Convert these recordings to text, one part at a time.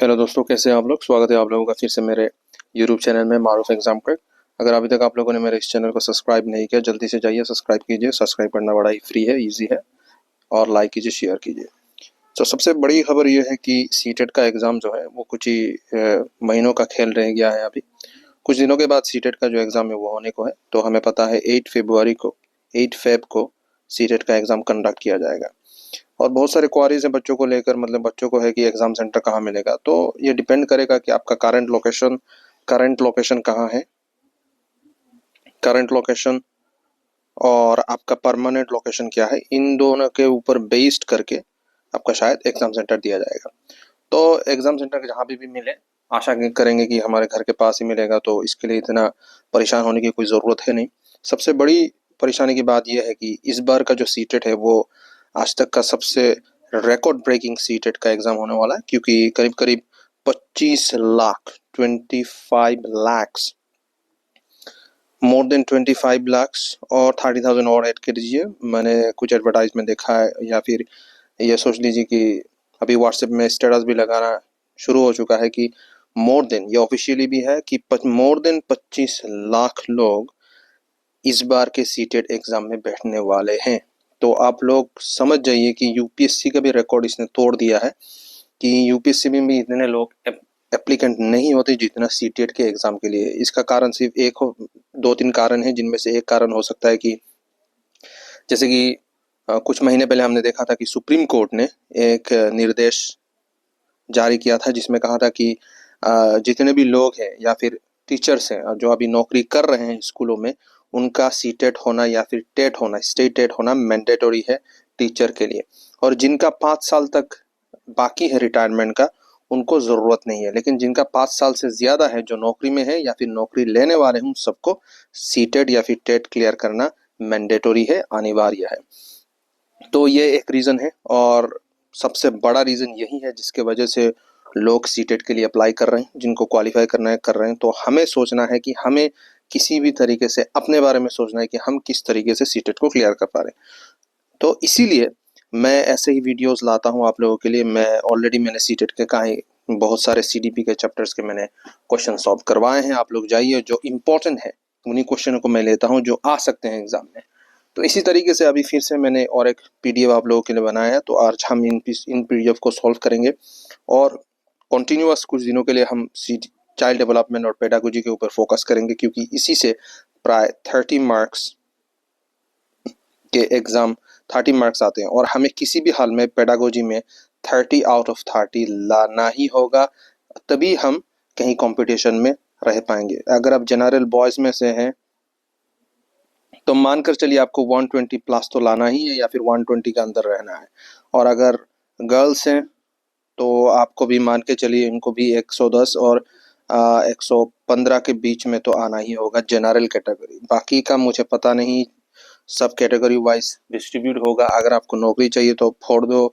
Hello दोस्तों, कैसे हैं आप लोग। स्वागत है आप लोगों का फिर से मेरे यूट्यूब चैनल में मारूफ एग्जाम क्रैक। अगर अभी तक आप लोगों ने मेरे इस चैनल को सब्सक्राइब नहीं किया, जल्दी से जाइए सब्सक्राइब कीजिए। सब्सक्राइब करना बड़ा ही फ्री है, इजी है, और लाइक कीजिए, शेयर कीजिए। तो सबसे बड़ी खबर ये है कि सीटेट का एग्ज़ाम जो है वो कुछ ही महीनों का खेल रह गया है। अभी कुछ दिनों के बाद सीटेट का जो एग्ज़ाम है वो होने को है। तो हमें पता है 8 फेब को सीटेट का एग्ज़ाम कंडक्ट किया जाएगा। और बहुत सारे क्वारीज हैं बच्चों को लेकर, मतलब बच्चों को है कि एग्ज़ाम सेंटर कहाँ मिलेगा। तो ये डिपेंड करेगा कि आपका करंट लोकेशन कहाँ है, करंट लोकेशन और आपका परमानेंट लोकेशन क्या है। इन दोनों के ऊपर बेस्ड करके आपका शायद एग्ज़ाम सेंटर दिया जाएगा। तो एग्ज़ाम सेंटर जहाँ भी मिले, आशा करेंगे कि हमारे घर के पास ही मिलेगा। तो इसके लिए इतना परेशान होने की कोई ज़रूरत है नहीं। सबसे बड़ी परेशानी की बात यह है कि इस बार का जो सीटेट है वो आज तक का सबसे रिकॉर्ड ब्रेकिंग सीटेट का एग्ज़ाम होने वाला है, क्योंकि करीब करीब 25 लाख मोर देन 25 लाख और 30,000 और ऐड कर दीजिए। मैंने कुछ एडवर्टाइजमेंट देखा है, या फिर ये सोच लीजिए कि अभी व्हाट्सएप में स्टेटस भी लगाना शुरू हो चुका है कि मोर देन, ये ऑफिशियली भी है कि मोर देन 25 लाख लोग इस बार के सीटेट एग्जाम में बैठने वाले हैं। तो आप लोग समझ जाइए कि यूपीएससी का भी रिकॉर्ड इसने तोड़ दिया है कि यूपीएससी में भी इतने लोग एप्लीकेंट नहीं होते जितना सीटेट के एग्जाम के लिए। इसका कारण सिर्फ एक हो, दो तीन कारण है, जिनमें से एक कारण हो सकता है कि जैसे कि कुछ महीने पहले हमने देखा था कि सुप्रीम कोर्ट ने एक निर्देश जारी किया था जिसमें कहा था कि जितने भी लोग हैं या फिर टीचर्स हैं जो अभी नौकरी कर रहे हैं स्कूलों में, उनका सीटेट होना या फिर टेट होना, स्टेट टेट होना मैंडेटरी है टीचर के लिए। और जिनका 5 साल तक बाकी है रिटायरमेंट का, उनको ज़रूरत नहीं है। लेकिन जिनका 5 साल से ज़्यादा है, जो नौकरी में है या फिर नौकरी लेने वाले हैं, उन सबको सीटेट या फिर टेट क्लियर करना मैंडेटरी है, अनिवार्य है। तो ये एक रीज़न है, और सबसे बड़ा रीज़न यही है जिसके वजह से लोग सीटेट के लिए अप्लाई कर रहे हैं, जिनको क्वालिफाई करना है कर रहे हैं। तो हमें सोचना है कि हमें किसी भी तरीके से अपने बारे में सोचना है कि हम किस तरीके से सीटेट को क्लियर कर पा रहे हैं। तो इसीलिए मैं ऐसे ही वीडियोस लाता हूँ आप लोगों के लिए। मैंने सीटेट के बहुत सारे सीडीपी के चैप्टर्स के मैंने क्वेश्चन सॉल्व करवाए हैं। आप लोग जाइए, जो इम्पोर्टेंट है उन्हीं क्वेश्चनों को मैं लेता हूँ जो आ सकते हैं एग्जाम में। तो इसी तरीके से अभी फिर से मैंने और एक पीडीएफ आप लोगों के लिए बनाया है। तो आज हम इन पीडीएफ को सॉल्व करेंगे, और कॉन्टिन्यूअस कुछ दिनों के लिए हम चाइल्ड डेवलपमेंट और पेडागोजी के ऊपर फोकस करेंगे, क्योंकि इसी से प्राय 30 मार्क्स के एग्जाम 30 मार्क्स आते हैं, और हमें किसी भी हाल में पेडागोजी में 30 आउट ऑफ 30 लाना ही होगा, तभी हम कहीं कंपटीशन में रह पाएंगे। अगर आप जनरल बॉयज में से हैं तो मानकर चलिए आपको 120 प्लस तो लाना ही है, या फिर 120 के अंदर रहना है। और अगर गर्ल्स हैं तो आपको भी मान के चलिए इनको भी 110 और 115 के बीच में तो आना ही होगा जनरल कैटेगरी। बाकी का मुझे पता नहीं, सब कैटेगरी वाइज डिस्ट्रीब्यूट होगा। अगर आपको नौकरी चाहिए तो फोड़ दो,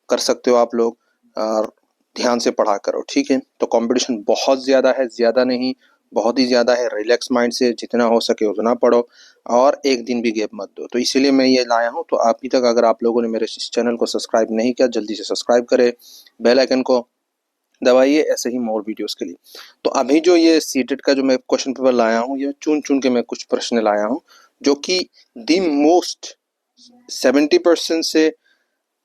कर सकते हो आप लोग, और ध्यान से पढ़ा करो, ठीक है। तो कंपटीशन बहुत ज़्यादा है, ज़्यादा नहीं बहुत ही ज़्यादा है। रिलैक्स माइंड से जितना हो सके उतना पढ़ो, और एक दिन भी गैप मत दो। तो इसीलिए मैं ये लाया हूँ। तो अभी तक अगर आप लोगों ने मेरे इस चैनल को सब्सक्राइब नहीं किया, जल्दी से सब्सक्राइब करें, बेल आइकन को दबाइए, ऐसे ही मोर वीडियोस के लिए। तो अभी जो ये सीटेट का जो मैं क्वेश्चन पेपर लाया हूँ, ये चुन चुन के मैं कुछ प्रश्न लाया हूँ जो कि दी मोस्ट 70% से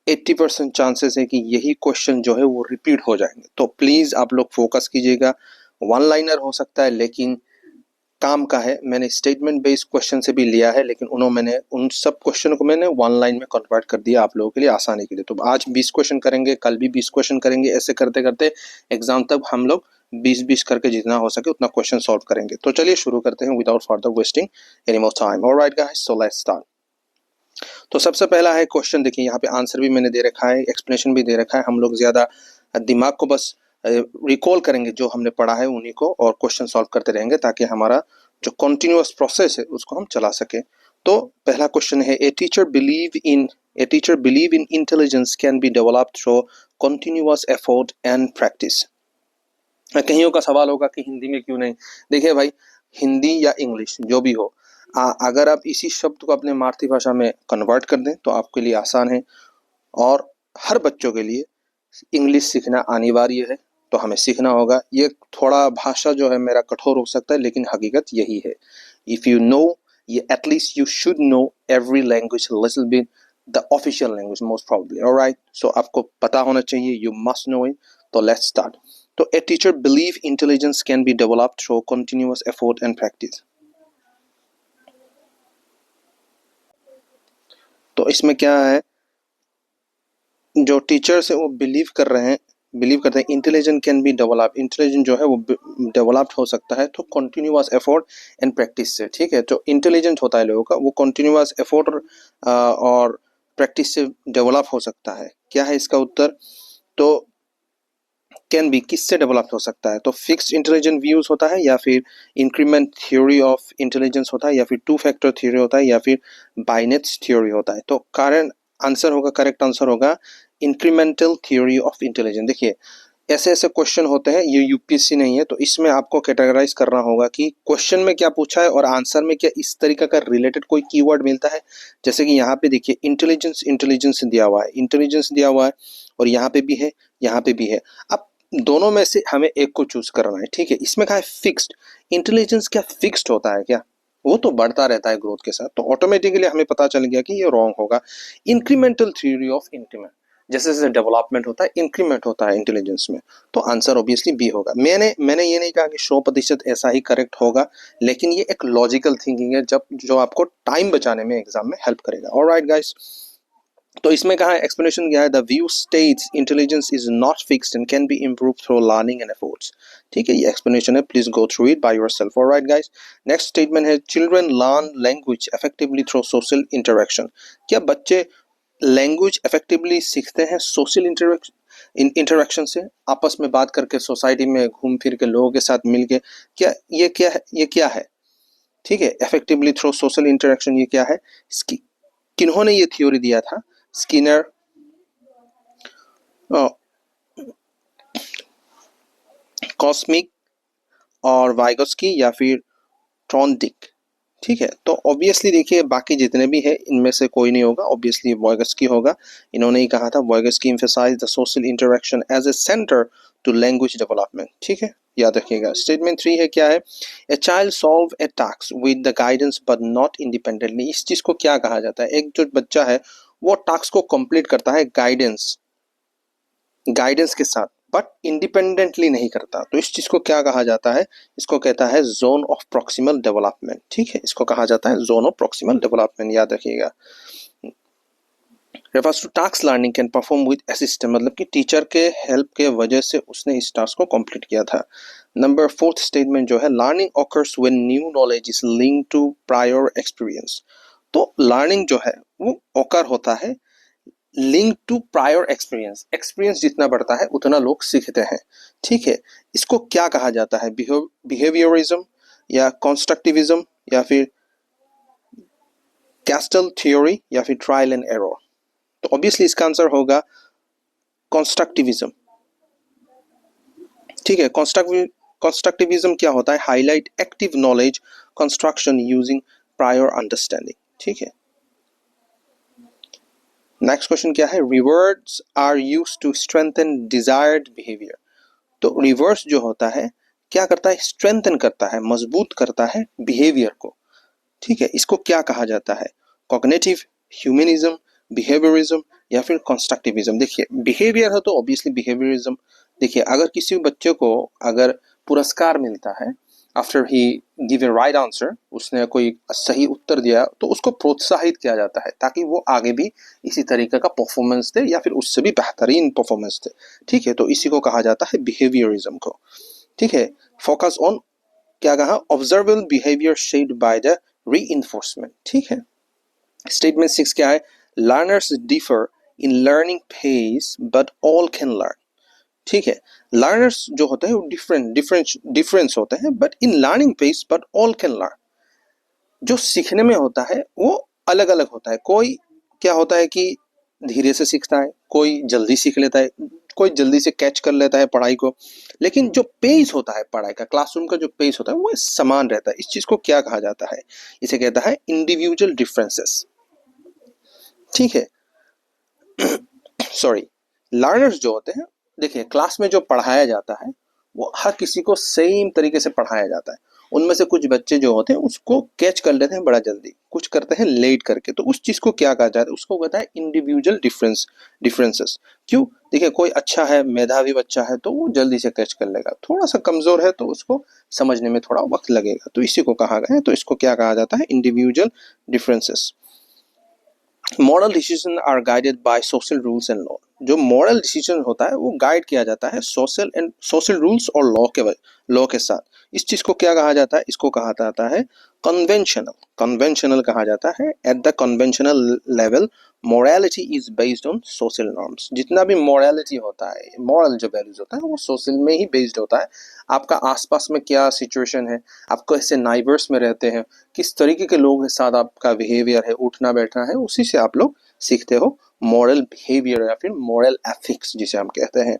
80% चांसेस है कि यही क्वेश्चन जो है वो रिपीट हो जाएंगे। तो प्लीज आप लोग फोकस कीजिएगा। वन लाइनर हो सकता है लेकिन काम का है। मैंने स्टेटमेंट बेस्ड क्वेश्चन से भी लिया है, लेकिन मैंने उन सब क्वेश्चन को मैंने वन लाइन में कन्वर्ट कर दिया आप लोगों के लिए आसानी के लिए। तो आज 20 क्वेश्चन करेंगे, कल भी 20 क्वेश्चन करेंगे, ऐसे करते करते एग्जाम तक हम लोग 20-20 करके जितना हो सके उतना क्वेश्चन सॉल्व करेंगे। तो चलिए शुरू करते हैं without further wasting any more time. Alright guys, so let's start. तो सबसे पहला है क्वेश्चन, देखिए यहाँ पे आंसर भी मैंने दे रखा है, एक्सप्लेनेशन भी दे रखा है। हम लोग ज्यादा दिमाग को बस रिकॉल करेंगे जो हमने पढ़ा है उन्हीं को, और क्वेश्चन सॉल्व करते रहेंगे ताकि हमारा जो कॉन्टिन्यूअस प्रोसेस है उसको हम चला सके। तो पहला क्वेश्चन है, ए teacher believe in intelligence can be developed through continuous effort and practice. कईयों का सवाल होगा कि हिंदी में क्यों नहीं। देखिए भाई, हिंदी या इंग्लिश जो भी हो, अगर आप इसी शब्द को अपने मातृभाषा में कन्वर्ट कर दें तो आपके लिए आसान है, और हर बच्चों के लिए इंग्लिश सीखना अनिवार्य है। तो हमें सीखना होगा। ये थोड़ा भाषा जो है मेरा कठोर हो सकता है, लेकिन हकीकत यही है। इफ यू नो, ये at least you should know every language little bit, the official language most probably, alright. So आपको पता होना चाहिए, यू मस्ट नो इट। तो लेट्स स्टार्ट। तो a teacher believe intelligence can be developed through continuous effort and practice. तो इसमें क्या है, जो टीचर्स है वो बिलीव करते हैं intelligent can be develop, intelligent जो है वो डेवलप्ड हो सकता है तो कंटिन्यूअस एफर्ट एंड प्रैक्टिस से। ठीक है, जो इंटेलिजेंट होता है लोगों का वो कंटिन्यूअस एफर्ट और प्रैक्टिस से डेवलप हो सकता है। क्या है इसका उत्तर? तो कैन बी किससे डेवलप हो सकता है? तो फिक्स्ड इंटेलिजेंट व्यूज होता है, या फिर इंक्रीमेंट थ्योरी ऑफ इंटेलिजेंस होता है, या फिर टू फैक्टर थ्योरी होता है, या फिर बाइनेट्स थ्योरी होता है। तो करेक्ट आंसर होगा इंक्रीमेंटल थ्योरी ऑफ इंटेलिजेंस। देखिए ऐसे ऐसे क्वेश्चन होते हैं, ये यूपीएससी नहीं है, तो इसमें आपको कैटेगराइज करना होगा कि क्वेश्चन में क्या पूछा है और आंसर में क्या इस तरीके का रिलेटेड कोई कीवर्ड मिलता है। जैसे कि यहाँ पे देखिए इंटेलिजेंस दिया हुआ है, इंटेलिजेंस दिया हुआ है, और यहाँ पे भी है, यहाँ पे भी है। अब दोनों में से हमें एक को चूज करना है। ठीक है, इसमें कहा है फिक्स्ड इंटेलिजेंस। क्या फिक्स्ड होता है क्या? वो तो बढ़ता रहता है ग्रोथ के साथ, तो ऑटोमेटिकली हमें पता चल गया कि ये रॉन्ग होगा। इंक्रीमेंटल थ्योरी ऑफ इंक्रीमेंट, जैसे जैसे डेवलपमेंट होता है इंक्रीमेंट होता है इंटेलिजेंस में, तो आंसर ऑब्वियसली बी होगा। मैंने ये नहीं कहा कि 100% ऐसा ही करेक्ट होगा, लेकिन ये एक लॉजिकल थिंकिंग है जब जो आपको टाइम बचाने में एग्जाम में हेल्प करेगा। ऑलराइट गाइस, तो इसमें कहा है एक्सप्लेनेशन क्या है, the view states intelligence is not fixed and can be improve through learning and efforts. ठीक है, ये एक्सप्लेनेशन है, please go through it by yourself. Alright guys, next statement है children learn language effectively through social interaction. क्या बच्चे language effectively सीखते हैं social interaction से, आपस में बात करके, सोसाइटी में घूम फिर के, लोगों के साथ मिल के? ये क्या है? ठीक है, इफेक्टिवली थ्रू सोशल इंटरेक्शन, ये क्या है? किन्होंने ये थ्योरी दिया था? स्किनर, कॉस्मिक और वाइगोस्की, या फिर ट्रॉन्डिक। ठीक है, तो ऑब्वियसली देखिए बाकी जितने भी है इनमें से कोई नहीं होगा, ऑब्वियसली वॉयगस्की होगा। इन्होंने ही कहा था, Vygotsky emphasize the social interaction as a centre to language development. ठीक है, याद रखिएगा। स्टेटमेंट 3 है, क्या है? A child solve a task with the guidance but not independently. इस चीज को क्या कहा जाता है? एक जो बच्चा है वो टास्क को कंप्लीट करता है गाइडेंस के साथ, बट इंडिपेंडेंटली नहीं करता, तो इस चीज को क्या कहा जाता है? इसको कहता है जोन ऑफ प्रॉक्सिमल डेवलपमेंट। ठीक है, इसको कहा जाता है जोन ऑफ प्रॉक्सिमल डेवलपमेंट, याद रखिएगा। Refers to task learning can perform with assistant, मतलब कि टीचर के हेल्प के वजह से उसने इस टास्क को कंप्लीट किया था। नंबर 4 स्टेटमेंट जो है, learning occurs when new knowledge is linked to prior experience. तो लर्निंग जो है वो ऑकर होता है link to prior experience, experience जितना बढ़ता है उतना लोग सीखते हैं। ठीक है, इसको क्या कहा जाता है? बिहेवियरिज्म, या कॉन्स्ट्रक्टिविज्म, या फिर कैस्टल थ्योरी, या फिर ट्रायल एंड एरर? तो ऑब्वियसली इसका आंसर होगा कॉन्स्ट्रक्टिविज्म। ठीक है, कॉन्स्ट्रक्टिविज्म क्या होता है? Highlight active knowledge construction using prior understanding. ठीक है, नेक्स्ट क्वेश्चन क्या है? Rewards are used to strengthen desired behaviour. तो रिवर्स जो होता है क्या करता है? स्ट्रेंथन करता है, मजबूत करता है बिहेवियर को। ठीक है, इसको क्या कहा जाता है? कॉग्निटिव, ह्यूमनिज्म, बिहेवियरिज्म, या फिर कंस्ट्रक्टिविज्म? देखिए बिहेवियर है तो ऑब्वियसली बिहेवियरिज्म। देखिए अगर किसी बच्चे को अगर पुरस्कार मिलता है after he give a right answer, उसने कोई सही उत्तर दिया, तो उसको प्रोत्साहित किया जाता है ताकि वो आगे भी इसी तरीके का परफॉर्मेंस दे या फिर उससे भी बेहतरीन परफॉर्मेंस दे। ठीक है, तो इसी को कहा जाता है बिहेवियरिज्म को। ठीक है, फोकस ऑन, क्या कहा? Observable behaviour shaped by the reinforcement. ठीक है, स्टेटमेंट 6 क्या है? Learners differ in learning pace but all can learn. ठीक है, लर्नर्स जो होते हैं वो डिफरेंस होते हैं, but in learning pace but all can learn. जो सीखने में होता है वो अलग अलग होता है। कोई क्या होता है कि धीरे से सीखता है, कोई जल्दी सीख लेता है, कोई जल्दी से कैच कर लेता है पढ़ाई को, लेकिन जो पेस होता है पढ़ाई का, क्लासरूम का जो पेस होता है वो समान रहता है। इस चीज को क्या कहा जाता है? इसे कहता है इंडिविजुअल डिफरेंसेस। ठीक है, सॉरी, लर्नर्स जो होते हैं देखिए क्लास में जो पढ़ाया जाता है वो हर किसी को सेम तरीके से पढ़ाया जाता है। उनमें से कुछ बच्चे जो होते हैं उसको कैच कर लेते हैं बड़ा जल्दी, कुछ करते हैं लेट करके, तो उस चीज को क्या कहा जाता है, उसको कहता है इंडिविजुअल डिफरेंसेस। क्यों? देखिए कोई अच्छा है, मेधावी बच्चा है तो वो जल्दी से कैच कर लेगा, थोड़ा सा कमजोर है तो उसको समझने में थोड़ा वक्त लगेगा, तो इसी को कहा गया है। तो इसको क्या कहा जाता है, individual differences. Moral decision are guided by social rules and law. जो मॉरल डिसीजन होता है वो गाइड किया जाता है सोशल रूल्स और लॉ के साथ। इस चीज को क्या कहा जाता है, इसको कहा जाता है कन्वेंशनल। कन्वेंशनल कहा जाता है। At the conventional level morality is based on social norms. जितना भी मोरालिटी होता है, मॉरल जो वैल्यूज होता है वो सोशल में ही बेस्ड होता है। आपका आसपास में क्या सिचुएशन है, आप कैसे नाइबर्स में रहते हैं, किस तरीके के लोग के साथ आपका बिहेवियर है, उठना बैठना है, उसी से आप लोग सीखते हो मॉरल बिहेवियर या फिर मॉरल एथिक्स जिसे हम कहते हैं।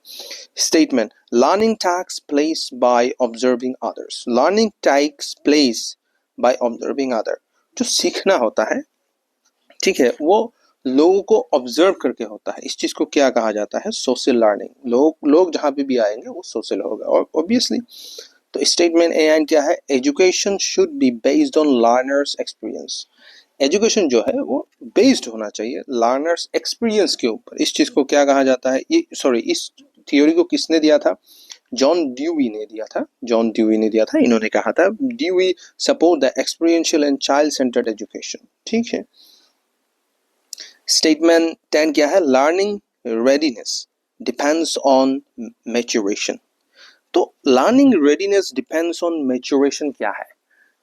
Statement, learning takes place by observing others. Learning takes place by observing other. जो सीखना होता है, ठीक है, वो लोगों को ऑब्जर्व करके होता है। इस चीज को क्या कहा जाता है, सोशल लर्निंग। लोग जहां पे भी आएंगे वो सोशल होगा और ऑब्वियसली। तो स्टेटमेंट ए एंड क्या है, education should be based on learners experience. Education जो है वो बेस्ड होना चाहिए लर्नर्स एक्सपीरियंस के ऊपर। इस चीज को क्या कहा जाता है, ये सॉरी इस थ्योरी को किसने दिया था, जॉन ड्यूई ने दिया था। जॉन ड्यूई ने दिया था। इन्होंने कहा था Dewey support the experiential and child centred education. ठीक है। स्टेटमेंट 10 क्या है, learning readiness depends on maturation. तो learning readiness depends on maturation क्या है,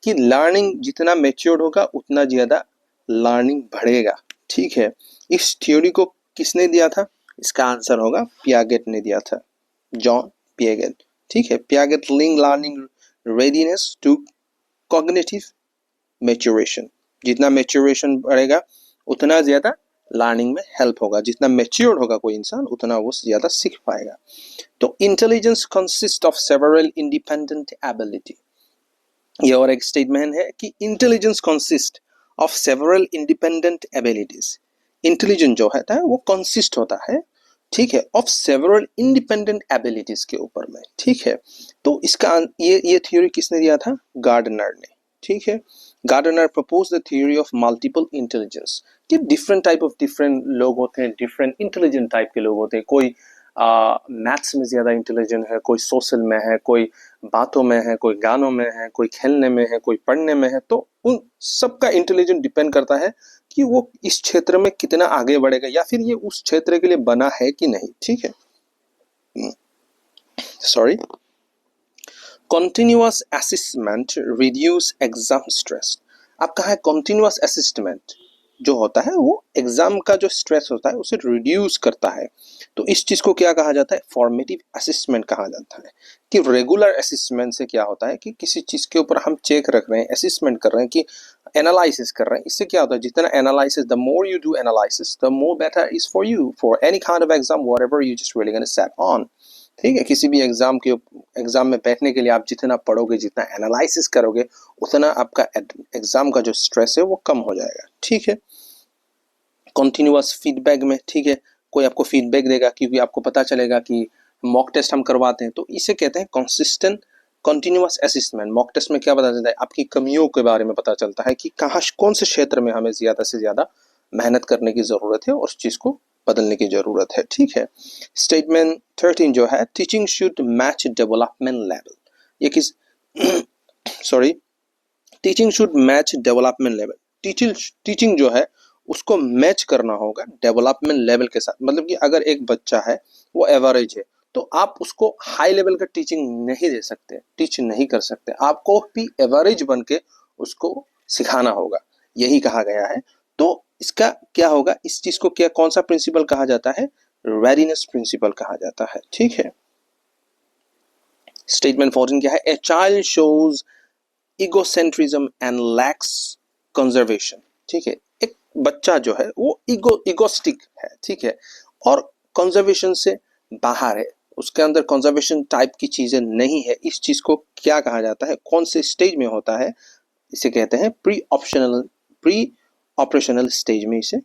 कि लर्निंग जितना मैच्योर्ड होगा उतना ज्यादा लर्निंग बढ़ेगा। ठीक है। इस थ्योरी को किसने दिया था, इसका आंसर होगा पियागेट ने दिया था, जॉन पियागेट। ठीक है। Piaget link learning readiness to cognitive maturation. जितना मैच्योरेशन बढ़ेगा उतना ज्यादा लर्निंग में हेल्प होगा। जितना मैच्योर्ड होगा कोई इंसान उतना वो ज्यादा सीख पाएगा। तो intelligence consist of several independent ability. ये और एक स्टेटमेंट है कि intelligence consist of several independent abilities. Intelligence जो है वो कंसिस्ट होता है, ठीक है, ऑफ सेवरल इंडिपेंडेंट एबिलिटीज के ऊपर में। ठीक है। तो इसका ये थ्योरी किसने दिया था, गार्डनर ने। ठीक है। Gardner propose the theory of multiple intelligence, कि डिफरेंट टाइप ऑफ डिफरेंट लोग होते हैं, डिफरेंट इंटेलिजेंट टाइप के लोग होते हैं। कोई मैथ्स में ज्यादा इंटेलिजेंट है, कोई सोशल में है, कोई बातों में है, कोई गानों में है, कोई खेलने में है, कोई पढ़ने में है। तो उन सबका इंटेलिजेंस डिपेंड करता है कि वो इस क्षेत्र में कितना आगे बढ़ेगा या फिर ये उस क्षेत्र के लिए बना है कि नहीं। ठीक है। Sorry. Continuous assessment reduce exam stress. अब कहा है कंटिन्यूअस असेसमेंट जो होता है वो एग्जाम का जो स्ट्रेस होता है उसे रिड्यूस करता है। तो इस चीज को क्या कहा जाता है, फॉर्मेटिव असेसमेंट कहा जाता है। कि रेगुलर असेसमेंट से क्या होता है कि किसी चीज के ऊपर हम चेक रख रहे हैं, असेसमेंट कर रहे हैं, कि एनालिसिस कर रहे हैं। इससे क्या होता है, जितना analysis, the more you do analysis the more better is for you for any kind of exam whatever you just really gonna set on. ठीक है। किसी भी एग्जाम में बैठने के लिए आप जितना पढ़ोगे, जितना एनालिसिस करोगे, उतना आपका एग्जाम का जो स्ट्रेस है वो कम हो जाएगा। ठीक है। कॉन्टिन्यूअस फीडबैक में, ठीक है, कोई आपको फीडबैक देगा क्योंकि आपको पता चलेगा कि मॉक टेस्ट हम करवाते हैं, तो इसे कहते हैं consistent continuous assessment. Mock test में क्या पता चलता है, आपकी कमियों के बारे में पता चलता है कि कहाँ कौन से क्षेत्र में हमें ज्यादा से ज्यादा मेहनत करने की जरूरत है और उस चीज को बदलने की जरूरत है। ठीक है। स्टेटमेंट 13 जो है, teaching should match development level. ये किस sorry teaching should match development level. Teaching जो है उसको मैच करना होगा डेवलपमेंट लेवल के साथ। मतलब कि अगर एक बच्चा है वो एवरेज है तो आप उसको हाई लेवल का टीचिंग नहीं दे सकते, टीच नहीं कर सकते। आपको भी एवरेज बन के उसको सिखाना होगा, यही कहा गया है। तो इसका क्या होगा, इस चीज को क्या कौन सा प्रिंसिपल कहा जाता है, रेडीनेस प्रिंसिपल कहा जाता है। ठीक है। स्टेटमेंट 14 क्या है, a child shows egocentrism and lacks conservation. ठीक है। एक बच्चा जो है वो इगोस्टिक है, ठीक है, और कंजर्वेशन से बाहर है, उसके अंदर कंजर्वेशन टाइप की चीजें नहीं है। इस चीज को क्या कहा जाता है, कौन से स्टेज में होता है, इसे कहते हैं प्री ऑपरेशनल स्टेज में इसे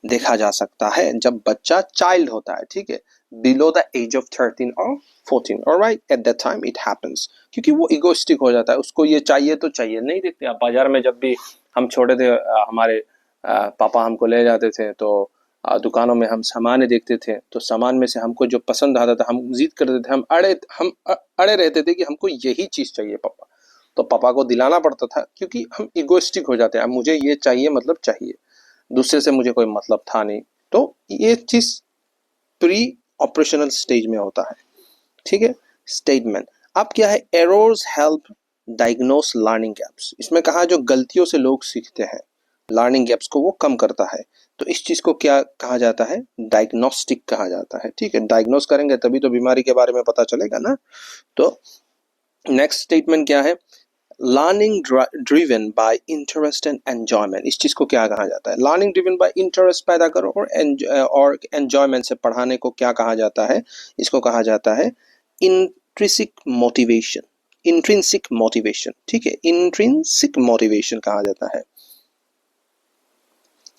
देखा जा सकता है, जब बच्चा चाइल्ड होता है। ठीक है। below the age of 13 or 14. Alright, at that time it happens. क्योंकि वो egoistic हो जाता है, उसको ये चाहिए तो चाहिए। नहीं देखते आप बाजार में, जब भी हम छोटे थे हमारे पापा हमको ले जाते थे तो दुकानों में हम सामान देखते थे, तो सामान में से हमको जो पसंद आता था हम जिद करते थे, हम अड़े रहते थे कि हमको यही चीज चाहिए पापा। तो पापा को दिलाना पड़ता था क्योंकि हम इगोइस्टिक हो जाते हैं, अब मुझे ये चाहिए मतलब चाहिए, दूसरे से मुझे कोई मतलब था नहीं। तो ये चीज प्री ऑपरेशनल स्टेज में होता है, ठीक है। स्टेटमेंट अब क्या है, errors help diagnose learning gaps. इसमें कहा जो गलतियों से लोग सीखते हैं, लर्निंग गैप्स को वो कम करता है। तो इस चीज को क्या कहा जाता है, डायग्नोस्टिक कहा जाता है, ठीक है। डायग्नोस करेंगे तभी तो बीमारी के बारे में पता चलेगा ना। तो नेक्स्ट स्टेटमेंट क्या है, learning driven by interest and enjoyment. इस चीज को क्या कहा जाता है, लर्निंग ड्रिवन बाय इंटरेस्ट पैदा करो और एंजॉयमेंट से पढ़ाने को क्या कहा जाता है, इसको कहा जाता है इंट्रिंसिक मोटिवेशन। इंट्रिंसिक मोटिवेशन, ठीक है, इंट्रिंसिक मोटिवेशन कहा जाता है।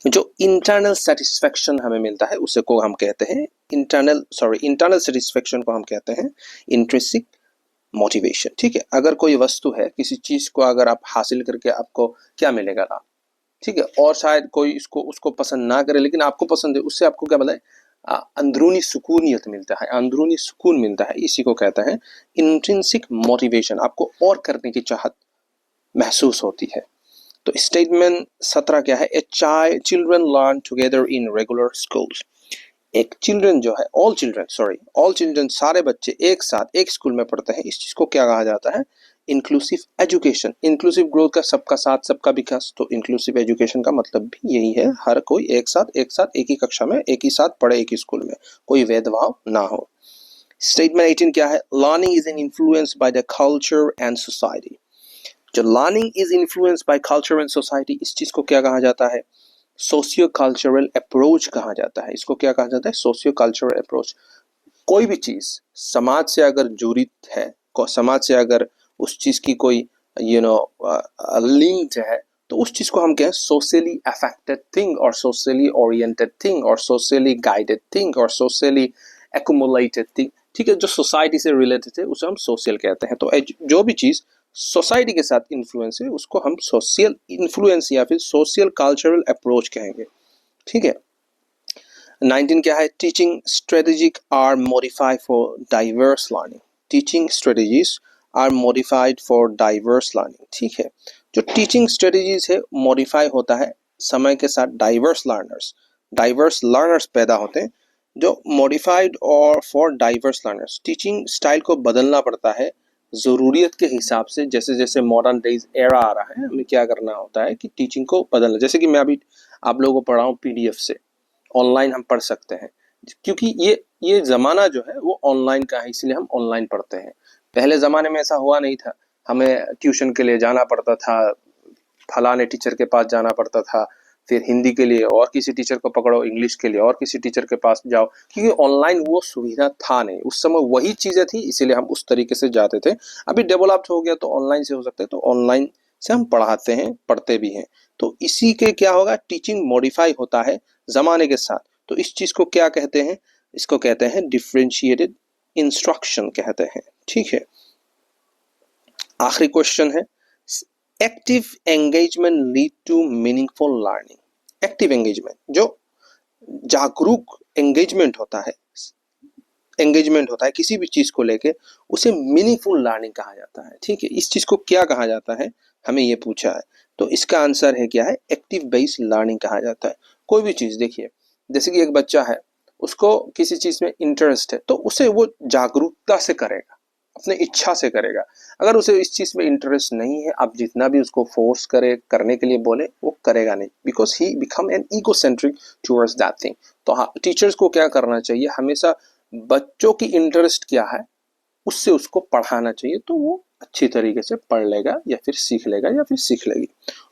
जो इंटरनल सेटिस्फेक्शन हमें मिलता है उसे को हम कहते हैं इंटरनल सेटिस्फेक्शन को हम कहते हैं इंट्रिंसिक मोटिवेशन, ठीक है। अगर कोई वस्तु है, किसी चीज को अगर आप हासिल करके आपको क्या मिलेगा लाभ, ठीक है, और शायद कोई उसको पसंद ना करे लेकिन आपको पसंद है, उससे आपको क्या मिलता है, अंदरूनी सुकूनियत मिलता है, अंदरूनी सुकून मिलता है, इसी को कहते हैं इंट्रिंसिक मोटिवेशन। आपको और करने की चाहत महसूस होती है। तो स्टेटमेंट 17 क्या है, children learn together in regular schools. एक चिल्ड्रन जो है, ऑल चिल्ड्रन सारे बच्चे एक साथ एक स्कूल में पढ़ते हैं, इस चीज को क्या कहा जाता है, इंक्लूसिव एजुकेशन। इंक्लूसिव ग्रोथ का सबका साथ सबका विकास। तो इंक्लूसिव एजुकेशन का मतलब भी यही है, हर कोई एक साथ एक ही कक्षा में एक ही साथ पढ़े, एक ही स्कूल में, कोई भेदभाव ना हो। स्टेटमेंट 18 क्या है, learning is influenced by the culture and society. जो learning is influenced by culture and society, इस चीज को क्या कहा जाता है, सोशियो कल्चरल अप्रोच कहा जाता है। इसको क्या कहा जाता है, सोशियो कल्चरल अप्रोच। कोई भी चीज समाज से अगर जुड़ी है, समाज से अगर उस चीज की कोई लिंक्ड है, तो उस चीज को हम क्या है, सोशली अफेक्टेड थिंग और सोशली ओरिएंटेड थिंग और सोशली गाइडेड थिंग और सोशली एक्युमुलेटेड थिंग, ठीक है। जो सोसाइटी से रिलेटेड है उसे हम सोशल कहते हैं। तो जो भी चीज सोसाइटी के साथ इन्फ्लुएंस है उसको हम सोशल इन्फ्लुएंस या फिर सोशल कल्चरल अप्रोच कहेंगे, ठीक है। 19 क्या है, teaching strategic are modified for diverse learning. Teaching strategies are modified for diverse learning, ठीक है। जो टीचिंग स्ट्रेटेजीज है मॉडिफाई होता है समय के साथ, डाइवर्स लर्नर्स पैदा होते हैं जो मॉडिफाइड और for diverse learners. Teaching style को बदलना पड़ता है ज़रूरियत के हिसाब से। जैसे जैसे मॉडर्न डेज एरा आ रहा है, हमें क्या करना होता है कि टीचिंग को बदलना। जैसे कि मैं अभी आप लोगों को पढ़ा हूँ पीडीएफ से, ऑनलाइन हम पढ़ सकते हैं क्योंकि ये ज़माना जो है वो ऑनलाइन का है, इसलिए हम ऑनलाइन पढ़ते हैं। पहले ज़माने में ऐसा हुआ नहीं था, हमें ट्यूशन के लिए जाना पड़ता था, फलाने टीचर के पास जाना पड़ता था, फिर हिंदी के लिए और किसी टीचर को पकड़ो, इंग्लिश के लिए और किसी टीचर के पास जाओ, क्योंकि ऑनलाइन वो सुविधा था नहीं उस समय, वही चीज़ें थी, इसीलिए हम उस तरीके से जाते थे। अभी डेवलप्ड हो गया तो ऑनलाइन से हो सकता है, तो ऑनलाइन से हम पढ़ाते हैं, पढ़ते भी हैं। तो इसी के क्या होगा, टीचिंग मॉडिफाई होता है ज़माने के साथ। तो इस चीज़ को क्या कहते हैं, इसको कहते हैं डिफरेंशिएटेड इंस्ट्रक्शन कहते हैं, ठीक है। आखिरी क्वेश्चन है, active engagement lead to meaningful learning. Active engagement, जो जागरूक एंगेजमेंट होता है किसी भी चीज को लेके, उसे मीनिंगफुल लर्निंग कहा जाता है, ठीक है। इस चीज को क्या कहा जाता है, हमें ये पूछा है, तो इसका आंसर है क्या है, एक्टिव बेस्ड लर्निंग कहा जाता है। कोई भी चीज देखिए, जैसे कि एक बच्चा है, उसको किसी चीज में इंटरेस्ट है तो उसे वो जागरूकता से करेगा, अपने इच्छा से करेगा। अगर उसे इस चीज में इंटरेस्ट नहीं है, आप जितना भी उसको फोर्स करे, करने के लिए बोले, वो करेगा नहीं, because he become an egocentric towards that thing. तो हाँ, टीचर्स को क्या करना चाहिए, हमेशा बच्चों की इंटरेस्ट क्या है उससे उसको पढ़ाना चाहिए, तो वो अच्छी तरीके से पढ़ लेगा या फिर सीख लेगा या फिर सीख लेगी।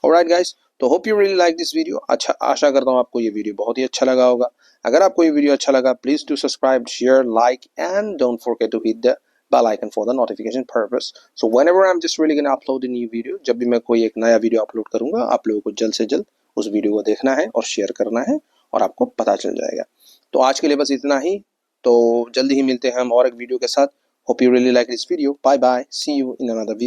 ऑलराइट गाइस, तो hope you really like this video. अच्छा, आशा करता हूँ आपको ये वीडियो बहुत ही अच्छा लगा होगा। अगर आपको ये वीडियो अच्छा लगा, please do subscribe, share, like and don't forget to hit the bell icon for the notification purpose. So whenever I'm just really gonna upload a new video, जब भी मैं कोई एक नया वीडियो अपलोड करूंगा, आप लोगों को जल्द से जल्द उस वीडियो को देखना है और शेयर करना है और आपको पता चल जाएगा। तो आज के लिए बस इतना ही। तो जल्दी ही मिलते हैं हम और एक वीडियो के साथ। Hope you really like this video. Bye bye, see you in another video.